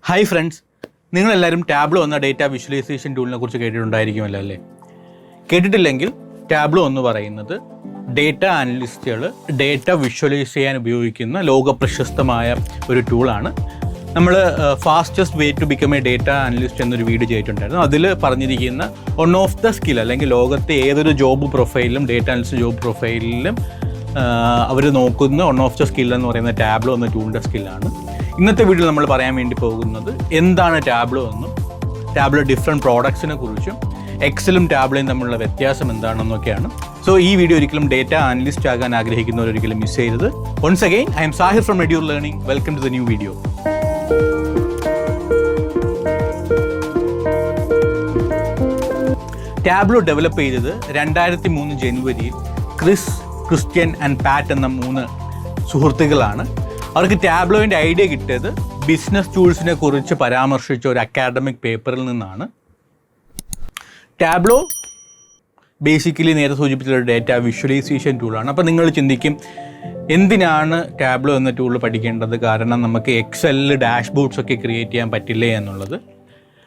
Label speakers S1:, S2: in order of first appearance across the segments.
S1: Hi friends, നിങ്ങളെല്ലാവരും tableau എന്ന data visualisation ടൂളിനെ കുറിച്ച് കേട്ടിട്ടുണ്ടായിരിക്കുമല്ലോ അല്ലേ? കേട്ടിട്ടില്ലെങ്കിൽ ടാബ്ലോ എന്ന് പറയുന്നത് ഡേറ്റ അനലിസ്റ്റുകൾ ഡേറ്റ വിഷ്വലൈസ് ചെയ്യാൻ ഉപയോഗിക്കുന്ന ലോകപ്രശസ്തമായ ഒരു ടൂളാണ്. നമ്മൾ fastest way to become a data analyst എന്നൊരു വീഡിയോ ചെയ്തിട്ടുണ്ടായിരുന്നു. അതിൽ പറഞ്ഞിരിക്കുന്ന വൺ ഓഫ് ദ സ്കിൽ, അല്ലെങ്കിൽ ലോകത്തെ ഏതൊരു ജോബ് പ്രൊഫൈലിലും ഡേറ്റ അനലിസ്റ്റ് ജോബ് പ്രൊഫൈലിലും അവർ നോക്കുന്ന വൺ ഓഫ് ദ സ്കിൽ എന്ന് പറയുന്ന ടാബ്ലോ എന്ന ടൂളിൻ്റെ സ്കില്ലാണ്. ഇന്നത്തെ വീഡിയോയിൽ നമ്മൾ പറയാൻ വേണ്ടി പോകുന്നത് എന്താണ് ടാബ്ലോ എന്നും ടാബ്ലോ ഡിഫറെൻറ്റ് പ്രോഡക്ട്സിനെ കുറിച്ചും എക്സലും ടാബ്ലോയും തമ്മിലുള്ള വ്യത്യാസം എന്താണെന്നൊക്കെയാണ്. സോ ഈ വീഡിയോ ഒരിക്കലും ഡേറ്റ അനലിസ്റ്റ് ആകാൻ ആഗ്രഹിക്കുന്നവരൊരിക്കലും മിസ് ചെയ്യരുത്. Once again, I am Sahir from Edure learning. Welcome to the new video. Tableau develop ചെയ്തത് 2003 ജനുവരിയിൽ ക്രിസ്ത്യൻ ആൻഡ് പാറ്റ് എന്ന 3 സുഹൃത്തുക്കളാണ്. അവർക്ക് ടാബ്ലോയിൻ്റെ ഐഡിയ കിട്ടിയത് ബിസിനസ് ടൂൾസിനെ കുറിച്ച് പരാമർശിച്ച ഒരു അക്കാഡമിക് പേപ്പറിൽ നിന്നാണ്. ടാബ്ലോ ബേസിക്കലി നേരെ സൂചിപ്പിച്ചൊരു ഡേറ്റ വിഷ്വലൈസേഷൻ ടൂളാണ്. അപ്പോൾ നിങ്ങൾ ചിന്തിക്കും, എന്തിനാണ് ടാബ്ലോ എന്ന ടൂൾ പഠിക്കേണ്ടത്? കാരണം നമുക്ക് എക്സലിൽ ഡാഷ്ബോർഡ്സ് ഒക്കെ ക്രിയേറ്റ് ചെയ്യാൻ പറ്റില്ലേ എന്നുള്ളത്.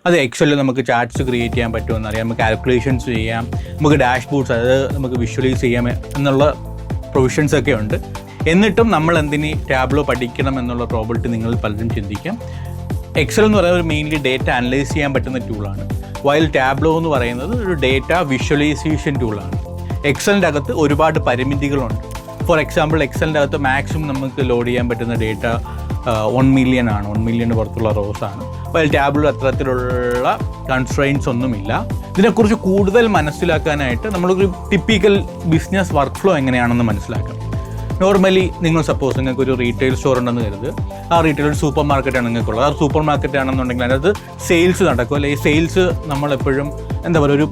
S1: അത് എക്സലിൽ നമുക്ക് ചാർട്ട്സ് ക്രിയേറ്റ് ചെയ്യാൻ പറ്റുമെന്നറിയാം, നമുക്ക് കാൽക്കുലേഷൻസ് ചെയ്യാം, നമുക്ക് ഡാഷ്ബോർഡ്സ് അത് നമുക്ക് വിഷ്വലൈസ് ചെയ്യാം എന്നുള്ള പ്രൊവിഷൻസ് ഒക്കെ ഉണ്ട്. എന്നിട്ടും നമ്മൾ എന്തിന് ടാബ്ലോ പഠിക്കണം എന്നുള്ള പ്രോബിലിറ്റി നിങ്ങൾ പലരും ചിന്തിക്കാം. എക്സൽ എന്ന് പറയുന്നത് ഒരു മെയിൻലി ഡേറ്റ അനലൈസ് ചെയ്യാൻ പറ്റുന്ന ടൂളാണ്, വൈൽ ടാബ്ലോ എന്ന് പറയുന്നത് ഒരു ഡേറ്റ വിഷ്വലൈസേഷൻ ടൂളാണ്. എക്സലിൻ്റെ അകത്ത് ഒരുപാട് പരിമിതികളുണ്ട്. ഫോർ എക്സാമ്പിൾ, എക്സലിൻ്റെ അകത്ത് മാക്സിമം നമുക്ക് ലോഡ് ചെയ്യാൻ പറ്റുന്ന ഡേറ്റ 1 മില്യൺ ആണ്, 1 മില്യന് പുറത്തുള്ള റോസ് ആണ്. വൈൽ ടാബ്ലോ അത്തരത്തിലുള്ള കൺസ്ട്രെയിൻസ് ഒന്നുമില്ല. ഇതിനെക്കുറിച്ച് കൂടുതൽ മനസ്സിലാക്കാനായിട്ട് നമ്മളൊരു ടിപ്പിക്കൽ ബിസിനസ് വർക്ക് ഫ്ലോ എങ്ങനെയാണെന്ന് മനസ്സിലാക്കാം. നോർമലി നിങ്ങൾ സപ്പോസ് നിങ്ങൾക്ക് ഒരു റീറ്റെയിൽ സ്റ്റോർ ഉണ്ടെന്ന് കരുതുക. ആ റീറ്റെയിൽ ഒരു സൂപ്പർ മാർക്കറ്റാണ് നിങ്ങൾക്കുള്ളത്. ആ സൂപ്പർ മാർക്കറ്റ് ആണെന്നുണ്ടെങ്കിൽ അതിനകത്ത് സെയിൽസ് നടക്കും, അല്ലെങ്കിൽ ഈ സെയിൽസ് നമ്മളെപ്പോഴും എന്താ പറയുക, ഒരു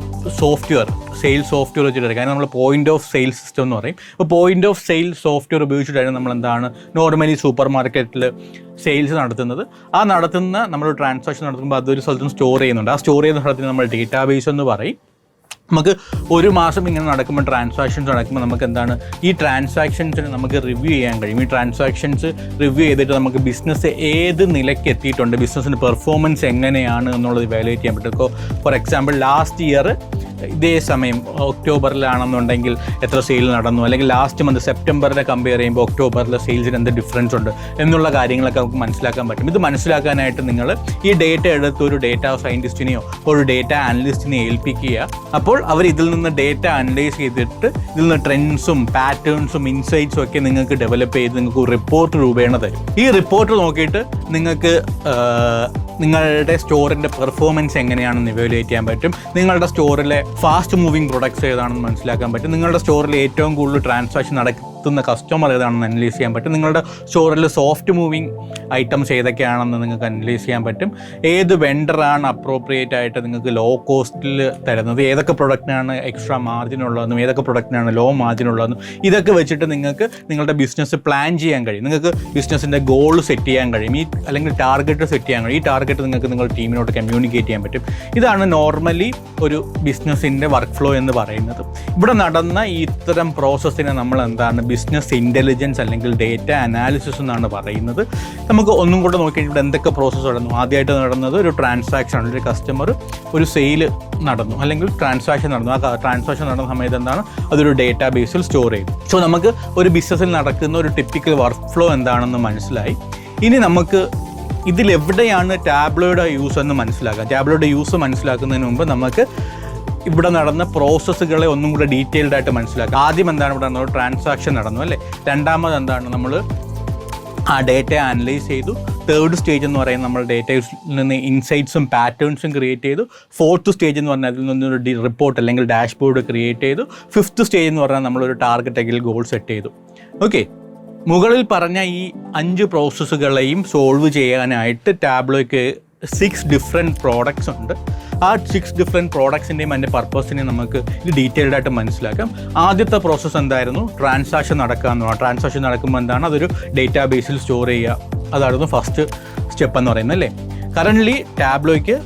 S1: സെയിൽസ് സോഫ്റ്റ്വെയർ വെച്ചിട്ടായിരിക്കും. അതിന് നമ്മൾ പോയിന്റ് ഓഫ് സെയിൽ സിസ്റ്റം എന്ന് പറയും. അപ്പോൾ പോയിന്റ് ഓഫ് സെയിൽ സോഫ്റ്റ്വെയർ ഉപയോഗിച്ചിട്ടാണ് നമ്മൾ എന്താണ് നോർമലി സൂപ്പർ മാർക്കറ്റിൽ സെയിൽസ് നടത്തുന്നത്. ആ നടത്തുന്ന നമ്മൾ ട്രാൻസാക്ഷൻ നടത്തുമ്പോൾ അതൊരു സ്ഥലത്തും സ്റ്റോർ ചെയ്യുന്നുണ്ട്. ആ സ്റ്റോർ ചെയ്യുന്ന സ്ഥലത്തിന് നമ്മൾ ഡേറ്റാബേസ് എന്ന് പറയും. നമുക്ക് ഒരു മാസം ഇങ്ങനെ നടക്കുമ്പോൾ ട്രാൻസാക്ഷൻസ് നടക്കുമ്പോൾ നമുക്ക് എന്താണ്, ഈ ട്രാൻസാക്ഷൻസിന് നമുക്ക് റിവ്യൂ ചെയ്യാൻ കഴിയും. ഈ ട്രാൻസാക്ഷൻസ് റിവ്യൂ ചെയ്തിട്ട് നമുക്ക് ബിസിനസ് ഏത് നിലയ്ക്ക് എത്തിയിട്ടുണ്ട്, ബിസിനസ്സിൻ്റെ പെർഫോമൻസ് എങ്ങനെയാണ് എന്നുള്ളത് വാല്യുവേറ്റ് ചെയ്യാൻ പറ്റും. ഫോർ എക്സാമ്പിൾ, ലാസ്റ്റ് ഇയർ ഇതേ സമയം ഒക്ടോബറിലാണെന്നുണ്ടെങ്കിൽ എത്ര സെയിൽ നടന്നു, അല്ലെങ്കിൽ ലാസ്റ്റ് മന്ത് സെപ്റ്റംബറിനെ കമ്പയർ ചെയ്യുമ്പോൾ ഒക്ടോബറിലെ സെയിൽസിന് എന്ത് ഡിഫറൻസ് ഉണ്ട് എന്നുള്ള കാര്യങ്ങളൊക്കെ നമുക്ക് മനസ്സിലാക്കാൻ പറ്റും. ഇത് മനസ്സിലാക്കാനായിട്ട് നിങ്ങൾ ഈ ഡേറ്റ എടുത്ത് ഒരു ഡേറ്റ സയൻറ്റിസ്റ്റിനെയോ ഒരു ഡേറ്റ അനലിസ്റ്റിനെയോ ഏൽപ്പിക്കുക. അപ്പോൾ അവർ ഇതിൽ നിന്ന് ഡേറ്റ അനലൈസ് ചെയ്തിട്ട് ഇതിൽ നിന്ന് ട്രെൻഡ്സും പാറ്റേൺസും ഇൻസൈറ്റ്സും ഒക്കെ നിങ്ങൾക്ക് ഡെവലപ്പ് ചെയ്ത് നിങ്ങൾക്ക് ഒരു റിപ്പോർട്ട് രൂപേണ തരും. ഈ റിപ്പോർട്ട് നോക്കിയിട്ട് നിങ്ങൾക്ക് നിങ്ങളുടെ സ്റ്റോറിൻ്റെ പെർഫോമൻസ് എങ്ങനെയാണെന്ന് ഇവാലുവേറ്റ് ചെയ്യാൻ പറ്റും. നിങ്ങളുടെ സ്റ്റോറിലെ ഫാസ്റ്റ് മൂവിങ് പ്രൊഡക്ട്സ് ഏതാണെന്ന് മനസ്സിലാക്കാൻ പറ്റും. നിങ്ങളുടെ സ്റ്റോറിൽ ഏറ്റവും കൂടുതൽ ട്രാൻസാക്ഷൻ നടത്തുന്ന കസ്റ്റമർ ഏതാണെന്ന് അനലൈസ് ചെയ്യാൻ പറ്റും. നിങ്ങളുടെ സ്റ്റോറിൽ സോഫ്റ്റ് മൂവിങ് ഐറ്റംസ് ഏതൊക്കെയാണെന്ന് നിങ്ങൾക്ക് അനലൈസ് ചെയ്യാൻ പറ്റും. ഏത് വെണ്ടറാണ് അപ്രോപ്രിയേറ്റ് ആയിട്ട് നിങ്ങൾക്ക് ലോ കോസ്റ്റിൽ തരുന്നത്, ഏതൊക്കെ പ്രൊഡക്റ്റിനാണ് എക്സ്ട്രാ മാർജിൻ ഉള്ളതെന്നും ഏതൊക്കെ പ്രൊഡക്റ്റിനാണ് ലോ മാർജിൻ ഉള്ളതെന്നും ഇതൊക്കെ വെച്ചിട്ട് നിങ്ങൾക്ക് നിങ്ങളുടെ ബിസിനസ് പ്ലാൻ ചെയ്യാൻ കഴിയും. നിങ്ങൾക്ക് ബിസിനസ്സിൻ്റെ ഗോൾ സെറ്റ് ചെയ്യാൻ കഴിയും, അല്ലെങ്കിൽ ടാർഗറ്റ് സെറ്റ് ചെയ്യാൻ കഴിയും. ഈ ടാർഗറ്റ് നിങ്ങൾക്ക് നിങ്ങളുടെ ടീമിനോട് കമ്മ്യൂണിക്കേറ്റ് ചെയ്യാൻ പറ്റും. ഇതാണ് നോർമലി ഒരു ബിസിനസ്സിൻ്റെ വർക്ക് ഫ്ലോ എന്ന് പറയുന്നത്. ഇവിടെ നടന്ന ഇത്തരം പ്രോസസ്സിനെ നമ്മൾ എന്താണ് ബിസിനസ് ഇൻ്റലിജൻസ് അല്ലെങ്കിൽ ഡേറ്റ അനാലിസിസ് എന്നാണ് പറയുന്നത്. നമുക്ക് ഒന്നും കൂടെ നോക്കിയിട്ട് ഇവിടെ എന്തൊക്കെ പ്രോസസ്സ് നടന്നു. ആദ്യമായിട്ട് നടന്നത് ഒരു ട്രാൻസാക്ഷൻ ആണ്. ഒരു കസ്റ്റമർ ഒരു സെയിൽ നടന്നു, അല്ലെങ്കിൽ ട്രാൻസാക്ഷൻ നടന്നു. ആ ട്രാൻസാക്ഷൻ നടന്ന സമയത്ത് എന്താണ്, അതൊരു ഡേറ്റാ ബേസിൽ സ്റ്റോർ ചെയ്തു. സോ നമുക്ക് ഒരു ബിസിനസ്സിൽ നടക്കുന്ന ഒരു ടിപ്പിക്കൽ വർക്ക് ഫ്ലോ എന്താണെന്ന് മനസ്സിലായി. ഇനി നമുക്ക് ഇതിലെവിടെയാണ് ടാബ്ലോയുടെ യൂസ് എന്ന് മനസ്സിലാക്കാം. ടാബ്ലോയുടെ യൂസ് മനസ്സിലാക്കുന്നതിന് മുമ്പ് നമുക്ക് ഇവിടെ നടന്ന പ്രോസസ്സുകളെ ഒന്നും കൂടെ ഡീറ്റെയിൽഡ് ആയിട്ട് മനസ്സിലാക്കാം. ആദ്യം എന്താണ് ഇവിടെ നടന്നത്, ട്രാൻസാക്ഷൻ നടന്നു അല്ലേ. രണ്ടാമത് എന്താണ്, നമ്മൾ ആ ഡേറ്റ അനലൈസ് ചെയ്തു. തേർഡ് സ്റ്റേജ് എന്ന് പറയുന്നത് നമ്മൾ ഡേറ്റയിൽ നിന്ന് ഇൻസൈറ്റ്സും പാറ്റേൺസും ക്രിയേറ്റ് ചെയ്തു. ഫോർത്ത് സ്റ്റേജ് എന്ന് പറഞ്ഞാൽ അതിൽ നിന്നൊരു റിപ്പോർട്ട് അല്ലെങ്കിൽ ഡാഷ്ബോർഡ് ക്രിയേറ്റ് ചെയ്തു. ഫിഫ്ത്ത് സ്റ്റേജ് എന്ന് പറഞ്ഞാൽ നമ്മളൊരു ടാർഗറ്റ് അല്ലെങ്കിൽ ഗോൾ സെറ്റ് ചെയ്തു. ഓക്കെ, മുകളിൽ പറഞ്ഞ ഈ 5 പ്രോസസ്സുകളെയും സോൾവ് ചെയ്യാനായിട്ട് ടാബ്ലോയ്ക്ക് 6 ഡിഫറെൻറ്റ് പ്രോഡക്ട്സ് ഉണ്ട്. ആ 6 ഡിഫറെൻറ്റ് പ്രോഡക്ട്സിൻ്റെയും അതിൻ്റെ പർപ്പസിനെ നമുക്ക് ഇത് ഡീറ്റെയിൽഡ് ആയിട്ട് മനസ്സിലാക്കാം. ആദ്യത്തെ പ്രോസസ്സ് എന്തായിരുന്നു, ട്രാൻസാക്ഷൻ നടക്കുക എന്നുള്ളത്. ട്രാൻസാക്ഷൻ നടക്കുമ്പോൾ എന്താണ്, അതൊരു ഡേറ്റാ ബേസിൽ സ്റ്റോർ ചെയ്യുക. അതായിരുന്നു ഫസ്റ്റ് സ്റ്റെപ്പ് എന്ന് പറയുന്നത് അല്ലേ. കറൻ്റ്ലി ടാബ്ലോയ്ക്ക്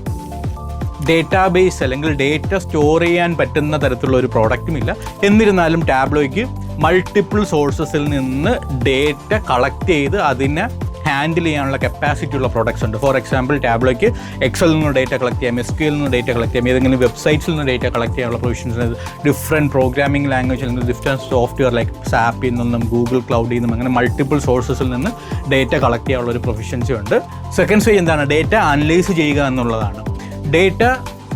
S1: ഡേറ്റാബേസ് അല്ലെങ്കിൽ ഡേറ്റ സ്റ്റോർ ചെയ്യാൻ പറ്റുന്ന തരത്തിലുള്ള ഒരു പ്രോഡക്റ്റും ഇല്ല. എന്നിരുന്നാലും ടാബ്ലോയ്ക്ക് മൾട്ടിപ്പിൾ സോഴ്സസിൽ നിന്ന് ഡേറ്റ കളക്ട് ചെയ്ത് അതിനെ ഹാൻഡിൽ ചെയ്യാനുള്ള കപ്പാസിറ്റി ഉള്ള പ്രോഡക്ട്സ് ഉണ്ട്. ഫോർ എക്സാമ്പിൾ ടാബ്ലോയ്ക്ക് എക്സലിൽ നിന്ന് ഡേറ്റ കളക്ട് ചെയ്യാം, SQL നിന്ന് ഡേറ്റ കളക്ട് ചെയ്യാം, ഏതെങ്കിലും വെബ്സൈറ്റ്സിൽ നിന്ന് ഡേറ്റ കളക്ട് ചെയ്യാനുള്ള പ്രൊവിഷൻസ്, ഡിഫറെൻറ്റ് പ്രോഗ്രാമിംഗ് ലാംഗ്വേജിൽ നിന്ന്, ഡിഫറെൻറ്റ് സോഫ്റ്റ്വെയർ ലൈക്ക് സാപ്പിൽ നിന്നും ഗൂഗിൾ ക്ലൗഡിൽ നിന്നും അങ്ങനെ മൾട്ടിപ്പിൾ സോഴ്സസിൽ നിന്ന് ഡേറ്റ കളക്ട് ചെയ്യാനുള്ള ഒരു പ്രൊഫിഷ്യൻസി ഉണ്ട്. സെക്കൻഡ് സ്റ്റേജ് എന്താണ്? ഡേറ്റ അനലൈസ് ചെയ്യുക എന്നുള്ളതാണ്. ഡേറ്റ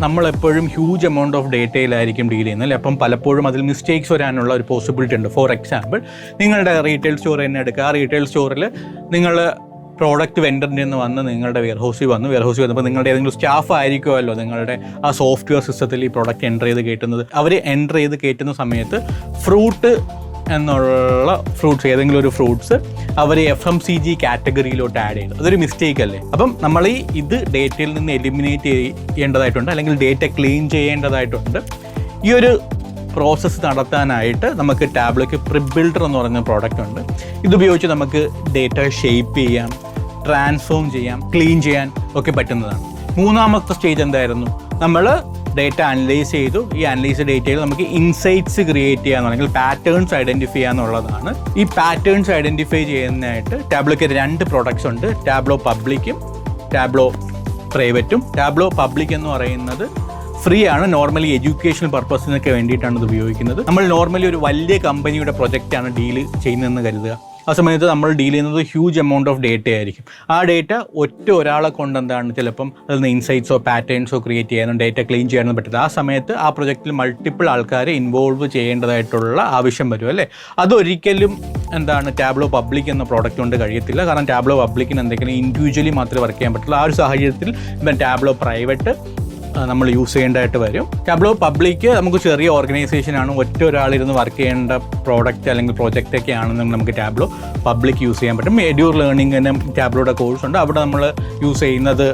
S1: നമ്മളെപ്പോഴും ഹ്യൂജ് എമൗണ്ട് ഓഫ് ഡേറ്റയിലായിരിക്കും ഡീൽ ചെയ്യുന്നത് അല്ലേ. അപ്പം പലപ്പോഴും അതിൽ മിസ്റ്റേക്സ് വരാനുള്ള ഒരു പോസിബിലിറ്റി ഉണ്ട്. ഫോർ എക്സാമ്പിൾ, നിങ്ങളുടെ റീറ്റെയിൽ സ്റ്റോർ തന്നെ എടുക്കുക. ആ റീറ്റെയിൽ സ്റ്റോറിൽ നിങ്ങൾ പ്രോഡക്റ്റ് വെൻഡറിൻ്റെ നിന്ന് വന്ന് നിങ്ങളുടെ വെയർഹൗസിൽ വന്നപ്പോൾ നിങ്ങളുടെ ഏതെങ്കിലും സ്റ്റാഫ് ആയിരിക്കുമല്ലോ നിങ്ങളുടെ ആ സോഫ്റ്റ്വെയർ സിസ്റ്റത്തിൽ ഈ പ്രോഡക്റ്റ് എൻ്റർ ചെയ്ത് കയറ്റുന്നത്. അവർ എൻ്റർ ചെയ്ത് കയറ്റുന്ന സമയത്ത് ഫ്രൂട്ട്സ് ഏതെങ്കിലും ഒരു ഫ്രൂട്ട്സ് അവർ FMCG കാറ്റഗറിയിലോട്ട് ആഡ് ചെയ്തു. അതൊരു മിസ്റ്റേക്ക് അല്ലേ. അപ്പം നമ്മൾ ഇത് ഡേറ്റയിൽ നിന്ന് എലിമിനേറ്റ് ചെയ്യേണ്ടതായിട്ടുണ്ട്, അല്ലെങ്കിൽ ഡേറ്റ ക്ലീൻ ചെയ്യേണ്ടതായിട്ടുണ്ട്. ഈ ഒരു പ്രോസസ്സ് നടത്താനായിട്ട് നമുക്ക് ടാബ്ലോയ്ക്ക് പ്രിബിൽഡർ എന്ന് പറയുന്ന പ്രോഡക്റ്റ് ഉണ്ട്. ഇതുപയോഗിച്ച് നമുക്ക് ഡേറ്റ ഷേപ്പ് ചെയ്യാം, ട്രാൻസ്ഫോം ചെയ്യാം, ക്ലീൻ ചെയ്യാൻ ഒക്കെ പറ്റുന്നതാണ്. മൂന്നാമത്തെ സ്റ്റേജ് എന്തായിരുന്നു? നമ്മൾ ഡേറ്റ അനലൈസ് ചെയ്തു. ഈ അനലൈസ് ഡേറ്റയിൽ നമുക്ക് ഇൻസൈറ്റ്സ് ക്രിയേറ്റ് ചെയ്യാന്നുണ്ടെങ്കിൽ പാറ്റേൺസ് ഐഡൻറ്റിഫൈ ചെയ്യാന്നുള്ളതാണ്. ഈ പാറ്റേൺസ് ഐഡൻറ്റിഫൈ ചെയ്യുന്നതായിട്ട് ടാബ്ലോയ്ക്ക് 2 പ്രോഡക്ട്സ് ഉണ്ട്. ടാബ്ലോ പബ്ലിക്കും ടാബ്ലോ പ്രൈവറ്റും. ടാബ്ലോ പബ്ലിക് എന്ന് പറയുന്നത് ഫ്രീ ആണ്. നോർമലി എഡ്യൂക്കേഷണൽ പർപ്പസിനൊക്കെ വേണ്ടിയിട്ടാണ് ഇത് ഉപയോഗിക്കുന്നത്. നമ്മൾ നോർമലി ഒരു വലിയ കമ്പനിയുടെ പ്രൊജക്റ്റാണ് ഡീൽ ചെയ്യുന്നതെന്ന് കരുതുക. ആ സമയത്ത് നമ്മൾ ഡീൽ ചെയ്യുന്നത് ഹ്യൂജ് എമൗണ്ട് ഓഫ് ഡേറ്റ ആയിരിക്കും. ആ ഡേറ്റ ഒരാളെ കൊണ്ട് എന്താണ് ചിലപ്പം അതിൽ നിന്ന് ഇൻസൈറ്റ്സോ പാറ്റേൺസോ ക്രിയേറ്റ് ചെയ്യാനും ഡേറ്റ ക്ലീൻ ചെയ്യാനും പറ്റില്ല. ആ സമയത്ത് ആ പ്രൊജക്റ്റിൽ മൾട്ടിപ്പിൾ ആൾക്കാരെ ഇൻവോൾവ് ചെയ്യേണ്ടതായിട്ടുള്ള ആവശ്യം വരും അല്ലേ. അതൊരിക്കലും ടാബ്ലോ പബ്ലിക് എന്ന പ്രോഡക്റ്റ് കൊണ്ട് കഴിയത്തില്ല. കാരണം ടാബ്ലോ പബ്ലിക്കിന് എന്തെങ്കിലും ഇൻഡിവിജ്വലി മാത്രമേ വർക്ക് ചെയ്യാൻ പറ്റുള്ളൂ. ആ ഒരു സാഹചര്യത്തിൽ ടാബ്ലോ പ്രൈവറ്റ് നമ്മൾ യൂസ് ചെയ്യേണ്ടതായിട്ട് വരും. ടാബ്ലോ പബ്ലിക്ക് നമുക്ക് ചെറിയ ഓർഗനൈസേഷനാണ്, ഒരാളിരുന്ന് വർക്ക് ചെയ്യേണ്ട പ്രോഡക്റ്റ് അല്ലെങ്കിൽ പ്രോജക്റ്റൊക്കെ ആണെന്നുണ്ടെങ്കിൽ നമുക്ക് ടാബ്ലോ പബ്ലിക് യൂസ് ചെയ്യാൻ പറ്റും. എഡ്യൂർ ലേണിംഗിന് ടാബ്ലോയുടെ കോഴ്സ് ഉണ്ട്. അവിടെ നമ്മൾ യൂസ് ചെയ്യുന്നത്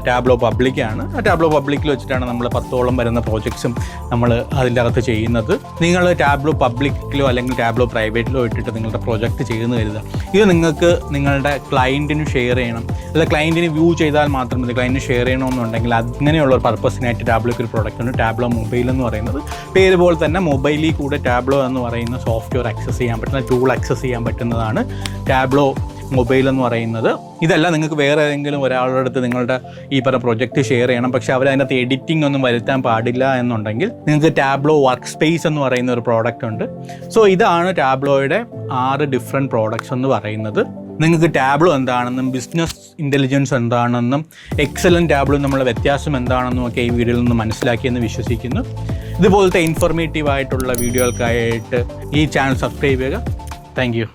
S1: ടാബ്ലോ പബ്ലിക്കാണ്. ആ ടാബ്ലോ പബ്ലിക്കിൽ വെച്ചിട്ടാണ് നമ്മൾ 10ഓളം വരുന്ന പ്രോജക്ട്സും നമ്മൾ അതിൻ്റെ അകത്ത് ചെയ്യുന്നത്. നിങ്ങൾ ടാബ്ലോ പബ്ലിക്കിലോ അല്ലെങ്കിൽ ടാബ്ലോ പ്രൈവറ്റിലോ ഇട്ടിട്ട് നിങ്ങളുടെ പ്രോജക്റ്റ് ചെയ്യുന്നു കരുതുക. ഇത് നിങ്ങൾക്ക് നിങ്ങളുടെ ക്ലയൻറ്റിന് ഷെയർ ചെയ്യണം, അല്ല ക്ലയൻറ്റിന് വ്യൂ ചെയ്താൽ മാത്രം മതി. ക്ലയൻറ്റിന് ഷെയർ ചെയ്യണമെന്നുണ്ടെങ്കിൽ അങ്ങനെയുള്ള പർപ്പസിനായിട്ട് ടാബ്ലോയ്ക്ക് ഒരു പ്രോഡക്റ്റ് ഉണ്ട്, ടാബ്ലോ മൊബൈൽ എന്ന് പറയുന്നത്. പേര് പോലെ തന്നെ മൊബൈലിൽ കൂടെ ടാബ്ലോ എന്ന് പറയുന്ന സോഫ്റ്റ്വെയർ ആക്സസ് ചെയ്യാൻ പറ്റുന്ന, ടൂൾ ആക്സസ് ചെയ്യാൻ പറ്റുന്നതാണ് ടാബ്ലോ മൊബൈൽ എന്ന് പറയുന്നത്. ഇതല്ല, നിങ്ങൾക്ക് വേറെ ഏതെങ്കിലും ഒരാളുടെ അടുത്ത് നിങ്ങളുടെ ഈ പറഞ്ഞ പ്രൊജക്റ്റ് ഷെയർ ചെയ്യണം, പക്ഷേ അവരതിനകത്ത് എഡിറ്റിംഗ് ഒന്നും വരുത്താൻ പാടില്ല എന്നുണ്ടെങ്കിൽ നിങ്ങൾക്ക് ടാബ്ലോ വർക്ക് സ്പേസ് എന്ന് പറയുന്ന ഒരു പ്രോഡക്റ്റ് ഉണ്ട്. സോ ഇതാണ് ടാബ്ലോയുടെ 6 ഡിഫറെൻറ്റ് പ്രോഡക്ട്സ് എന്ന് പറയുന്നത്. നിങ്ങൾക്ക് ടാബ്ലോ എന്താണെന്നും ബിസിനസ് ഇൻ്റലിജൻസ് എന്താണെന്നും എക്സലും ടാബ്ലോ നമ്മളുടെ വ്യത്യാസം എന്താണെന്നും ഒക്കെ ഈ വീഡിയോയിൽ നിന്ന് മനസ്സിലാക്കിയെന്ന് വിശ്വസിക്കുന്നു. ഇതുപോലത്തെ ഇൻഫോർമേറ്റീവ് ആയിട്ടുള്ള വീഡിയോകൾക്കായിട്ട് ഈ ചാനൽ സബ്സ്ക്രൈബ് ചെയ്യുക. Thank you.